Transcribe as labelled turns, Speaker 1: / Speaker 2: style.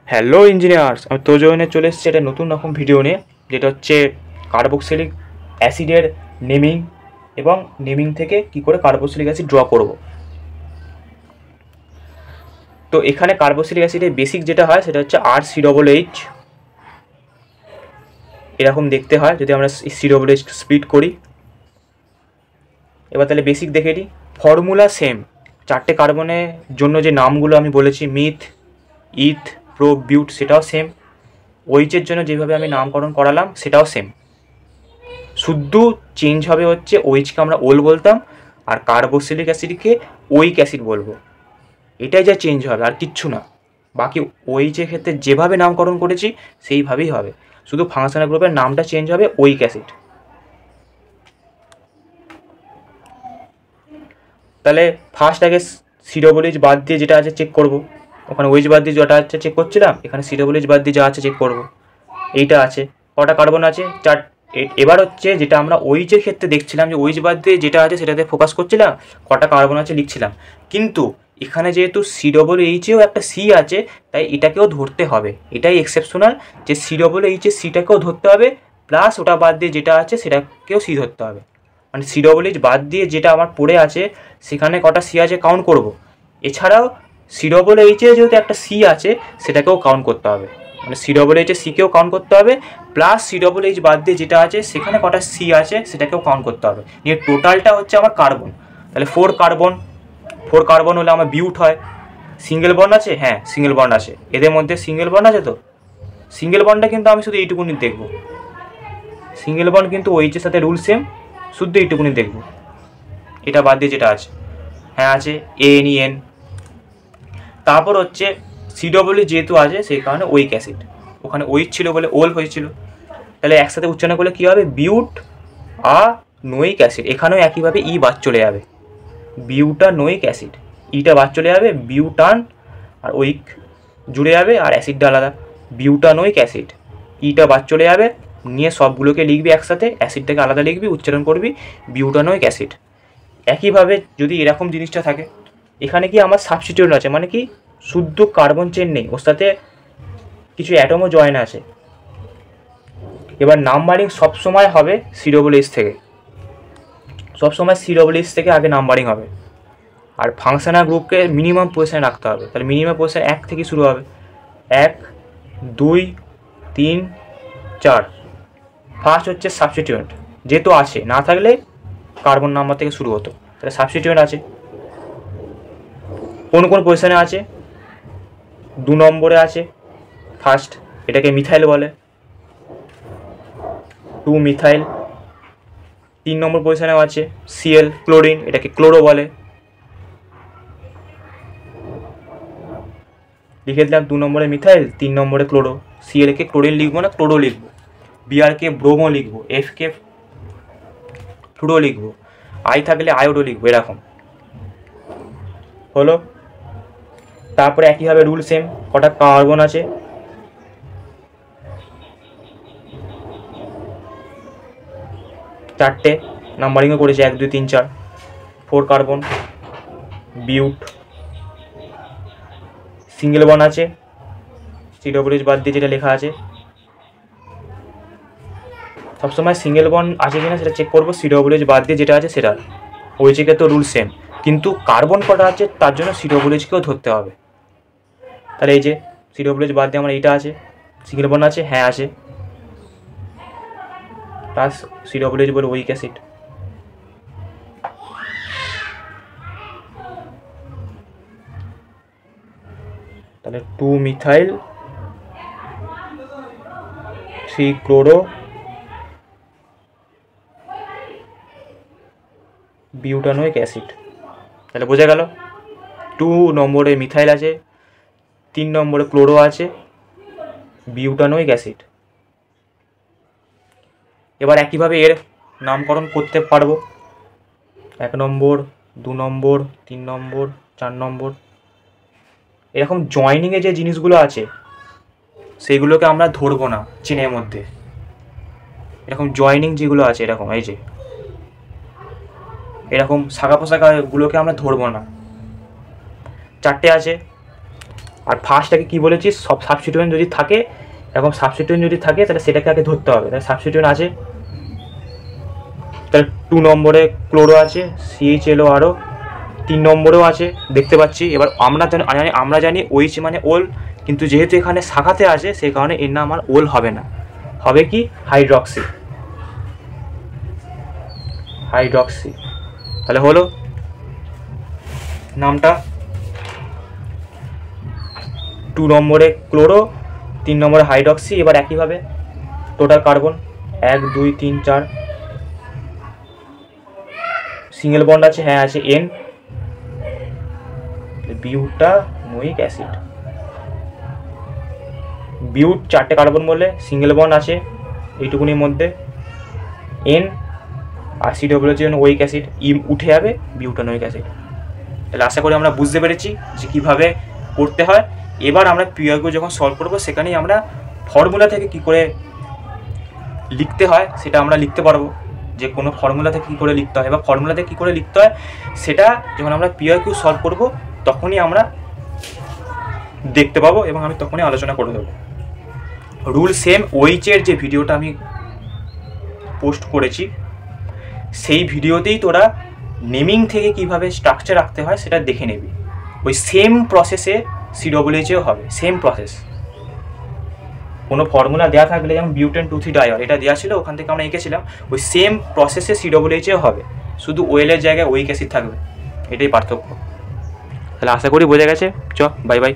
Speaker 1: Hello engineers, আমি তোজনে চলে এসেছি একটা নতুন রকম ভিডিও নিয়ে, যেটা হচ্ছে কার্বক্সিলিক অ্যাসিডের নেমিং এবং নেমিং থেকে কি করে কার্বক্সিলিক অ্যাসিড ড্র করব। তো এখানে কার্বক্সিলিক অ্যাসিডের বেসিক যেটা হয় সেটা হচ্ছে RCOOH। এরকম দেখতে হয় যদি আমরা COOH স্প্লিট করি। এবার তাহলে বেসিক দেখে নিই। ফর্মুলা সেম, চারটে কার্বনের জন্য যে নামগুলো আমি বলেছি, মিথ, ইথ, প্রো, বিউট, সেটাও সেম। ওইচের জন্য যেভাবে আমি নামকরণ করালাম সেটাও সেম, শুধু চেঞ্জ হবে হচ্ছে ওইচকে আমরা ওল বলতাম আর কার্বক্সিলিক অ্যাসিডকে ওইক অ্যাসিড বলবো। এটাই যা চেঞ্জ হবে, আর কিচ্ছু না। বাকি ওইচের ক্ষেত্রে যেভাবে নামকরণ করেছি সেইভাবেই হবে, শুধু ফাংশনাল গ্রুপের নামটা চেঞ্জ হবে ওইক অ্যাসিড। তাহলে ফার্স্ট আগে COOH বাদ দিয়ে যেটা আছে চেক করব। ওখানে ওইচ বাদ দিয়ে যেটা আছে চেক করছিলাম, এখানে COOH বাদ দিয়ে যা আছে চেক করব। এইটা আছে, কটা কার্বন আছে? 4। এবার হচ্ছে যেটা আমরা ওইচের ক্ষেত্রে দেখছিলাম, যে ওইচ বাদ দিয়ে যেটা আছে সেটাতে ফোকাস করছিলাম, কটা কার্বন আছে লিখছিলাম। কিন্তু এখানে যেহেতু COOHেও একটা সি আছে, তাই এটাকেও ধরতে হবে। এটাই এক্সেপশনাল, যে COOHের সিটাকেও ধরতে হবে, প্লাস ওটা বাদ দিয়ে যেটা আছে সেটাকেও সি ধরতে হবে। মানে COOH বাদ দিয়ে যেটা আমার পড়ে আছে সেখানে কটা সি আছে কাউন্ট করব। এছাড়াও COOHে যেহেতু একটা সি আছে সেটাকেও কাউন্ট করতে হবে, মানে COOH সিকেও কাউন্ট করতে হবে, প্লাস COOH বাদ দিয়ে যেটা আছে সেখানে কটা সি আছে সেটাকেও কাউন্ট করতে হবে। নিয়ে টোটালটা হচ্ছে আমার কার্বন। তাহলে 4 কার্বন হলে আমার বিউট হয়। সিঙ্গেল বন্ড আছে? হ্যাঁ, সিঙ্গেল বন্ড আছে। এদের মধ্যে সিঙ্গেল বন্ড আছে। তো সিঙ্গেল বন্ডটা কিন্তু আমি শুধু এইটুকুনি দেখব। সিঙ্গেল বন্ড কিন্তু ওইচের সাথে রুল সেম, শুধু এইটুকুনি দেখব। এটা বাদ দিয়ে যেটা আছে, হ্যাঁ আছে ANEN। তারপর হচ্ছে COOH যেহেতু আছে সেই কারণে ওইক অ্যাসিড, ওখানে ওইচ ছিল বলে ওল হয়েছিল। তাহলে একসাথে উচ্চারণ করলে কী হবে? বিউট নোয়িক অ্যাসিড। এখানেও একইভাবে ই বাদ চলে যাবে, বিউটানোয়িক অ্যাসিড। ইটা বাদ চলে যাবে, বিউটান আর ওইক জুড়ে যাবে, আর অ্যাসিডটা আলাদা, বিউটানোয়িক অ্যাসিড। ইটা বাদ চলে যাবে, নিয়ে সবগুলোকে লিখবি একসাথে, অ্যাসিডটাকে আলাদা লিখবি, উচ্চারণ করবি বিউটানোয়িক অ্যাসিড। একইভাবে যদি এরকম জিনিসটা থাকে, এখানে কি আমার সাবস্টিটিউট আছে, মানে কি শুদ্ধ কার্বন চেন নেই, ওর সাথে কিছু অ্যাটমও জয়েন আছে। এবার নাম্বারিং সবসময় হবে COOH থেকে, সবসময় COOH থেকে আগে নাম্বারিং হবে। আর ফাংশনাল গ্রুপকে মিনিমাম পজিশনে রাখতে হবে। তাহলে মিনিমাম পজিশন 1 থেকে শুরু হবে, 1, 2, 3, 4। ফার্স্ট হচ্ছে সাবস্টিটিউয়েন্ট, যেহেতু আছে, না থাকলে কার্বন নাম্বার থেকে শুরু হতো। তাহলে সাবস্টিটিউয়েন্ট আছে। কোন কোন পজিশনে আছে? 2 নম্বরে আছে ফার্স্ট, এটাকে মিথাইল বলে, 2 মিথাইল। 3 নম্বর পজিশনেও আছে Cl ক্লোরিন, এটাকে ক্লোরো বলে। লিখে দিলাম 2 নম্বরে মিথাইল, 3 নম্বরে ক্লোরো। Cl-কে ক্লোরিন লিখবো না, ক্লোরো লিখবো। Br-কে ব্রোমো লিখবো, F-কে ফ্লুরো লিখবো, আই থাকলে আয়োডো লিখবো। এরকম হলো। তারপরে একইভাবে রুল সেম, কটা কার্বন আছে? 4টে, নাম্বারিংও করেছে 1, 2, 3, 4। 4 কার্বন, বিউট। সিঙ্গেল বন্ড আছে, COOH বাদ দিয়ে যেটা লেখা আছে। সবসময় সিঙ্গেল বন্ড আছে কিনা সেটা চেক করবো, COOH বাদ দিয়ে যেটা আছে সেটা। ওইচকে তো রুল সেম, কিন্তু কার্বন কটা আছে তার জন্য COOHকেও ধরতে হবে। তাহলে এই যে COOH বাদ দিয়ে আমার এইটা আছে, সিঙ্গেল বন্ড আছে, হ্যাঁ আছে, প্লাস COOH বলে ওইক অ্যাসিড। তাহলে 2 মিথাইল, 3 ক্লোরো, বিউটানোয়িক অ্যাসিড। তাহলে বোঝা গেল 2 নম্বরে মিথাইল আছে, 3 নম্বরে ক্লোরো আছে, বিউটানোয়িক অ্যাসিড। এবার একইভাবে এর নামকরণ করতে পারবো, 1 নম্বর, 2 নম্বর, 3 নম্বর, 4 নম্বর। এরকম জয়েনিংয়ে যে জিনিসগুলো আছে সেইগুলোকে আমরা ধরবো না চেনের মধ্যে। এরকম জয়েনিং যেগুলো আছে, এরকম এই যে এরকম শাখা পোশাখাগুলোকে আমরা ধরবো না। 4টে আছে, আর ফার্স্টটাকে কী বলেছি, সব সাবস্টিটিউয়েন্ট যদি থাকে, এরকম সাবস্টিটিউয়েন্ট যদি থাকে তাহলে সেটাকে আগে ধরতে হবে। তাহলে সাবস্টিটিউয়েন্ট আছে, তাহলে 2 নম্বরে ক্লোরো আছে, CHLO, 3 নম্বরেও আছে দেখতে পাচ্ছি। এবার আমরা জানি OH মানে ওল, কিন্তু যেহেতু এখানে শাখাতে আছে সেই কারণে এর নাম আর ওল হবে না, হবে কি হাইড্রক্সি। তাহলে হলো নামটা। 2 নম্বরে ক্লোরো, 3 নম্বরে হাইড্রক্সি। এবার একইভাবে টোটাল কার্বন 1 2 3 4, সিঙ্গেল বন্ড আছে, হ্যাঁ আছে N, বিউটানোয়িক অ্যাসিড। বিউট 4টে কার্বন বলে সিঙ্গেল বন্ড আছে এইটুকুনির মধ্যে, N, আর COOH ওয়িক অ্যাসিড, উঠে যাবে বিউটানোয়িক অ্যাসিড। তাহলে আশা করি আমরা বুঝতে পেরেছি যে কীভাবে করতে হয়। এবার আমরা পিওয়াইকিউ যখন সলভ করবো সেখানেই আমরা ফর্মুলা থেকে কী করে লিখতে হয় সেটা আমরা লিখতে পারবো, যে কোনো ফর্মুলা থেকে কী করে লিখতে হয় বা ফর্মুলা থেকে কী করে লিখতে হয় সেটা যখন আমরা পিওয়াইকিউ সলভ করব তখনই আমরা দেখতে পাবো এবং আমি তখনই আলোচনা করে দেবো। রুল সেম, OH-এর যে ভিডিওটা আমি পোস্ট করেছি সেই ভিডিওতেই তোরা নেমিং থেকে কিভাবে স্ট্রাকচার রাখতে হয় সেটা দেখে নিবি। ওই সেম প্রসেসে COOH-এও হবে, সেম প্রসেস। কোনো ফর্মুলা দেওয়া থাকলে, যেমন বিউটেন 2,3-ডাইঅল এটা দেওয়া ছিল, ওখান থেকে আমরা এঁকেছিলাম, ওই সেম প্রসেসে COOH-এও হবে, শুধু ওয়েলের জায়গায় ওয়িক অ্যাসিড থাকবে, এটাই পার্থক্য। তাহলে আশা করি বোঝা গেছে। Bye bye.